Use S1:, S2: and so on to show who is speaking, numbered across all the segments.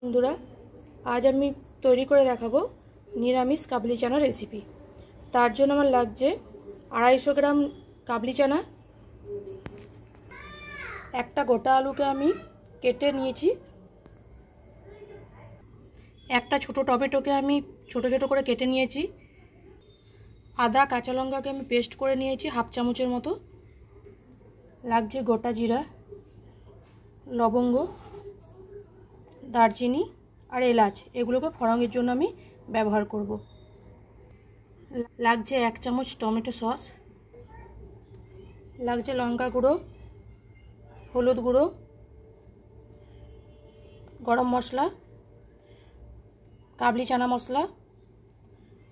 S1: বন্ধুরা, আজ আমি তৈরি করে দেখাবো নিরামিষ কাবলি চানা রেসিপি। তার জন্য আমার লাগছে 250 গ্রাম কাবলি চানা, একটা গোটা আলুকে আমি কেটে নিয়েছি, একটা ছোট টমেটোকে আমি ছোট ছোট করে কেটে নিয়েছি, আদা কাঁচা লঙ্কাকে আমি পেস্ট করে নিয়েছি হাফ চামচের মতো, লাগছে গোটা জিরা, লবঙ্গ, দারচিনি আর এলাচ, এগুলোকে ফোড়নের জন্য আমি ব্যবহার করব। লাগছে 1 চামচ টমেটো সস, লাগছে লঙ্কা গুঁড়ো, হলুদ গুঁড়ো, গরম মশলা, কাবলি চানা মশলা,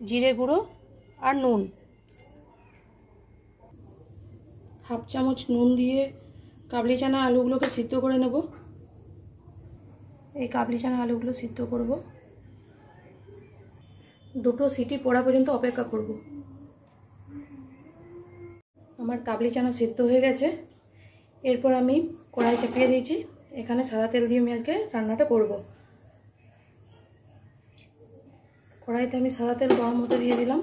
S1: জিরে গুঁড়ো আর নুন। হাফ চামচ নুন দিয়ে কাবলি চানা আলুগুলোকে সিদ্ধ করে নেব। এই কাবলি চানা আলুগুলো সিদ্ধ করব, দুটো সিটি পড়া পর্যন্ত অপেক্ষা করব। আমার কাবলি চানা সিদ্ধ হয়ে গেছে। এরপর আমি কড়াই চাপিয়ে দিয়েছি, এখানে সাদা তেল দিয়ে আমি আজকে রান্নাটা করব। কড়াইতে আমি সাদা তেল গরম হতে দিয়ে দিলাম।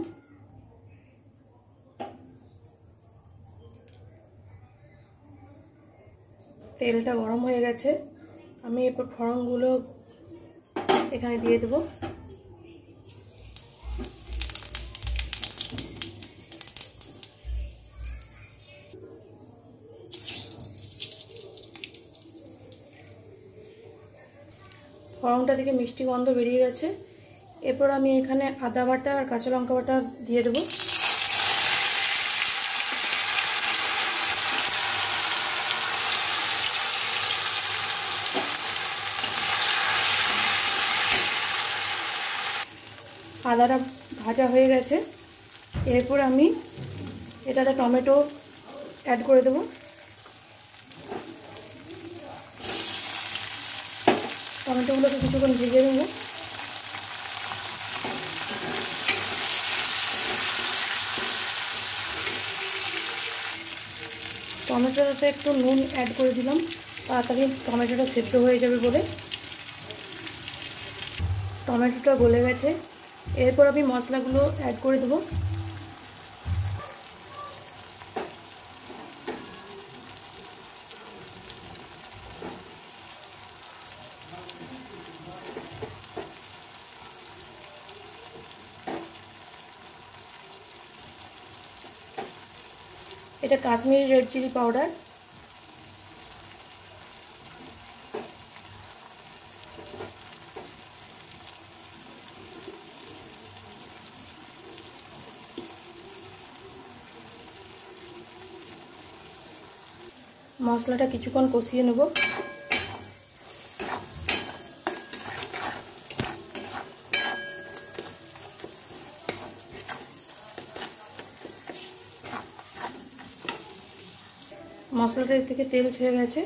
S1: তেলটা গরম হয়ে গেছে, আমি এরপর ফোড়নগুলো এখানে দিয়ে দেব। ফোড়নটা থেকে মিষ্টি গন্ধ বেরিয়ে গেছে। এরপর আমি এখানে আদা বাটা আর কাঁচা লঙ্কা বাটা দিয়ে দেব। আদাটা ভাজা হয়ে গেছে। এরপর আমি এটাতে টমেটো অ্যাড করে দেব। টমেটোগুলোকে কিছুক্ষণ ভেজে নেব। টমেটোতে একটু নুন অ্যাড করে দিলাম, তাড়াতাড়ি টমেটোটা সেদ্ধ হয়ে যাবে বলে। টমেটোটা গলে গেছে। এরপর আমি মশলাগুলো অ্যাড করে দেবো। এটা কাশ্মীরি রেড চিলি পাউডার। মশলাটা কিছুক্ষণ কষিয়ে নেব। মশলাটা থেকে তেল ছেড়ে গেছে।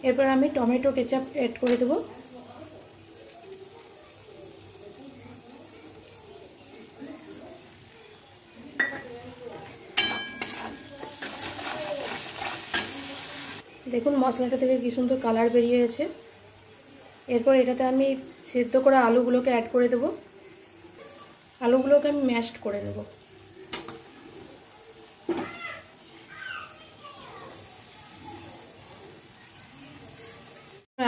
S1: এরপর আমি টমেটো কেচাপ অ্যাড করে দেব। দেখুন মশলাটা থেকে কি সুন্দর কালার বেরিয়ে গেছে। এরপর এটাতে আমি সেদ্ধ করা আলুগুলোকে অ্যাড করে দেব। আলুগুলোকে আমি ম্যাশড করে নেব।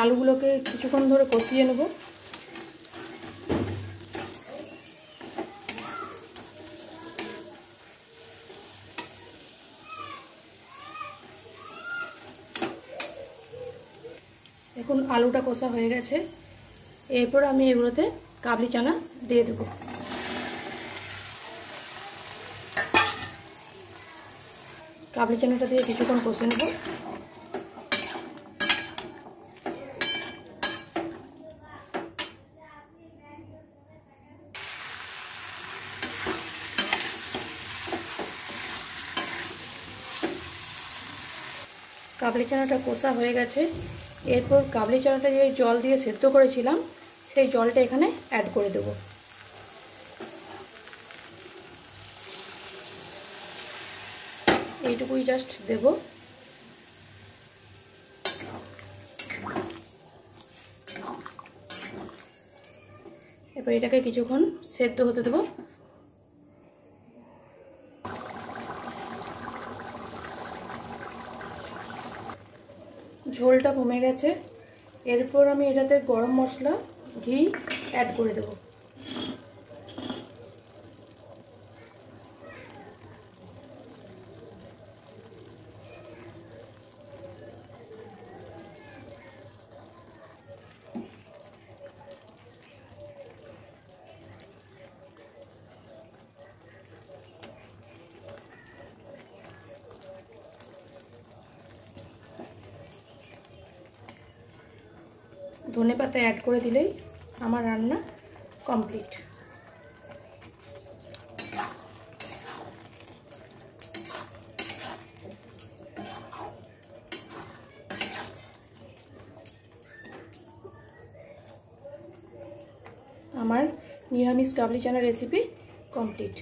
S1: আলুগুলোকে কিছুক্ষণ ধরে কষিয়ে নেব। দেখুন আলুটা কষা হয়ে গেছে। এরপর আমি এগুলোতে কাবলি চানা দিয়ে দেব। কাবলি চানাটা দিয়ে কিছুক্ষণ কষে নেব। কাবলি চানাটা কষা হয়ে গেছে। এরপর কাবলি চানাটা যে জল দিয়ে সেদ্ধ করেছিলাম সেই জলটা এখানে অ্যাড করে দেব। এইটুকুই জাস্ট দেব। এবার এটাকে কিছুক্ষণ সেদ্ধ হতে দেবো। ঝোলটা কমে গেছে, এরপর আমি এটাতে গরম মশলা, ঘি অ্যাড করে দেবো। ধনেপাতা অ্যাড করে দিলেই আমার রান্না কমপ্লিট। আমার নিরামিষ কাবলি চানা রেসিপি কমপ্লিট।